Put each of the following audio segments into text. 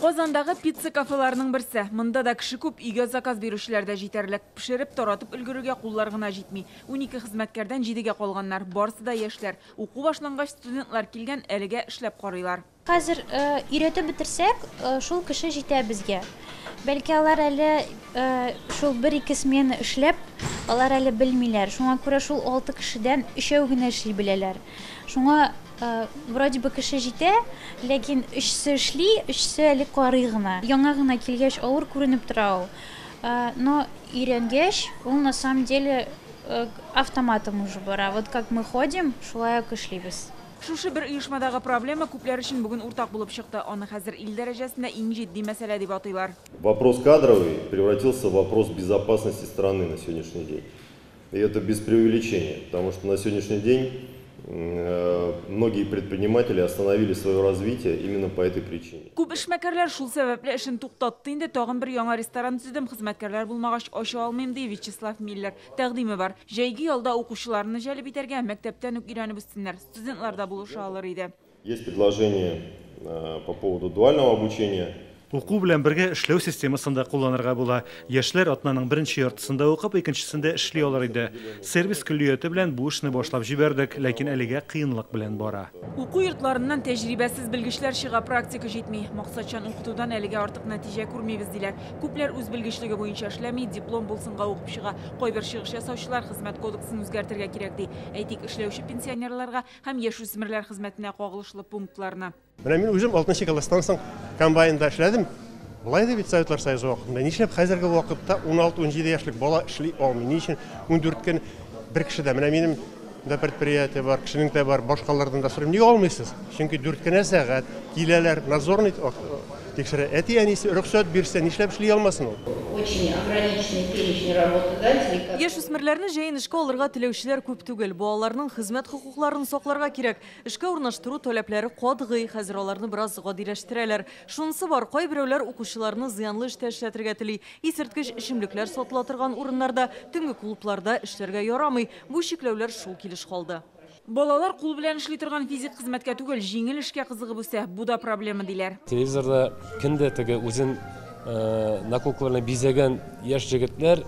Qozandагы пицца кафеларының бірсі. Мында да кіші көп, үйге заказ берушілер дә жетерлік. Пішіріп, таратып үлгіруге қоллар гына жетмей. 12 хезмәткәрдән 7-ге қалғаннар. Барысы да яшьләр. Уку башлангач студентлар килгән, әлегә эшләп карыйлар. Хәзер өйрәтеп бетерсәк, шул кеше җитә безгә. Бәлки алар әле шул 1-2 смена эшләп, алар әле белмиләр. Шуңа күрә шул 6 кешедән 3 генә эшли беләләр. Шуңа вроде бы кеше җитә, ләкин 3-се эшли, 3-се әле карый гына. Яңа гына килгәч авыр күренеп тора ул. Но өйрәнгәч, ул на самом деле автоматом уже бара. Вот как мы ходим, шулай ук эшлибез. Шушы бер оешмадагы проблема күпләр өчен бүген уртак булып чыкты. Аны хәзер ил дәрәҗәсендә иң җитди мәсьәлә дип атыйлар. Вопрос кадровый превратился в вопрос безопасности страны на сегодняшний день. И это без преувеличения, потому что на сегодняшний день многие предприниматели остановили свое развитие именно по этой причине. Күп эшмәкәрләр шул сәбәпле эшен туктатты инде. Тагын бер яңа ресторан төзедем, хезмәткәрләр булмагач ача алмыйм ди Вячеслав Миллер. Тәкъдиме бар. Җәйге ялда укучыларны җәлеп итәргә, мәктәптән үк өйрәнеп үссеннәр. Студентлар да булыша алыр иде. Есть предложение по поводу дуального обучения. Уку белән бергә эшләү системасында кулланырга була. Яшьләр атнаның беренче яртысында укып, икенчесендә эшли алар иде. Сервис көллияте белән бу эшне башлап җибәрдек, ләкин әлегә кыенлык белән бара. Уку йортларыннан тәҗрибәсез белгечләр чыга, практика җитми. Максатчан укытудан әлегә артык нәтиҗә күрмибез диләр. Күпләр үз белгечлеге буенча эшләми, диплом булсынга укып чыга. Кайбер чыгыш ясаучылар хезмәт кодексын үзгәртергә кирәк ди. Әйтик, эшләүче пенсионерларга һәм яшүсмерләр хезмәтенә кагылышлы пунктларны. Менә мин үзем 6 класстан соң комбайнда эшләдем. Булай да бит Советлар Союзы вакытында. Нишләп хәзерге вакытта 16-17 яшьлек бала эшли алмый? Ни өчен 14 бер кеше дә, менә минем да предприятие бар, кешенең дә бар, башкалардан да сорыйм. Нигә алмыйсыз? Чөнки 4 сәгать киләләр, надзорный тикшерә. Әти-әнисе рөхсәт бирсә, нишләп эшли алмасын ул? Очень ограниченный перечень работодателей. Яшүсмерләрне җәен эшкә алырга теләүчеләр күп түгел. Бу аларның хезмәт хокукларын сакларга кирәк. Эшкә урнаштыру таләпләре катгый, хәзер аларны бераз гадиләштерәләр. Шунысы бар, кайберәүләр укучыларны зыянлы эштә эшләтергә тели. Исерткеч эчемлекләр сатыла торган урыннарда, төнге клубларда эшләргә ярамый. Бу чикләүләр шул килеш калды. Балалар кул белән эшли торган физик хезмәткә түгел, җиңел эшкә кызыгып үсә. Бу да проблема диләр. Телевизорда кемдә теге үзен наколкаларына бизәгән яшь җегетләр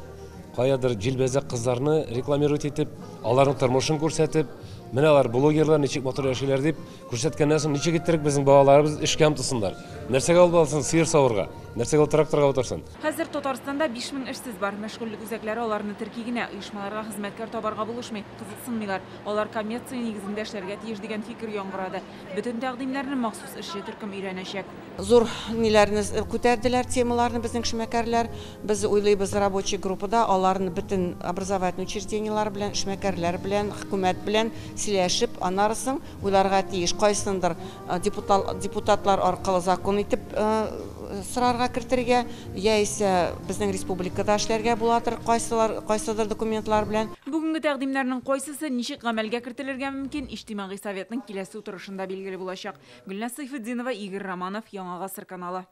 каядыр җилбәзәк кызларны рекламировать итеп, аларның тормышын күрсәтеп, менә алар блогерлар ничек матур яшиләр дип күрсәткәннән соң ничек иттерик безнең балаларыбыз эшкә омтылсыннар. Нәрсәгә алып барсын сыер савырга, нәрсәгә ул тракторга утырсын. Хәзер Татарстанда 5000 эшсез бар. Мәшгульлек үзәкләре аларны терки генә, оешмаларга хезмәткәр табарга булышмый, кызыксынмыйлар. Алар коммерция нигезендә эшләргә тиеш дигән фикер яңгырады. Бөтен тәкъдимнәрне махсус эшче төркем өйрәнәчәк. Зур ниләрне күтәрделәр, темаларны безнең эшмәкәрләр. Без уйлыйбыз рабочий группада аларны бөтен образовательный учреждениелар белән, эшмәкәрләр белән, хөкүмәт белән сөйләшеп, анарысын уйларга тиеш. Кайсындыр депутатлар аркылы закон итеп сырарга кертергә, яисә безнең республикада эшләргә булатыр, кайсыдыр документлар белән. Бүгенге тәкъдимнәрнең кайсысы ничек гамәлгә кертелергә мөмкин, иҗтимагый советның киләсе утырышында билгеле булачак. Гөлназ Сайфетдинова, Игорь Романов, Яңа Гасыр каналы.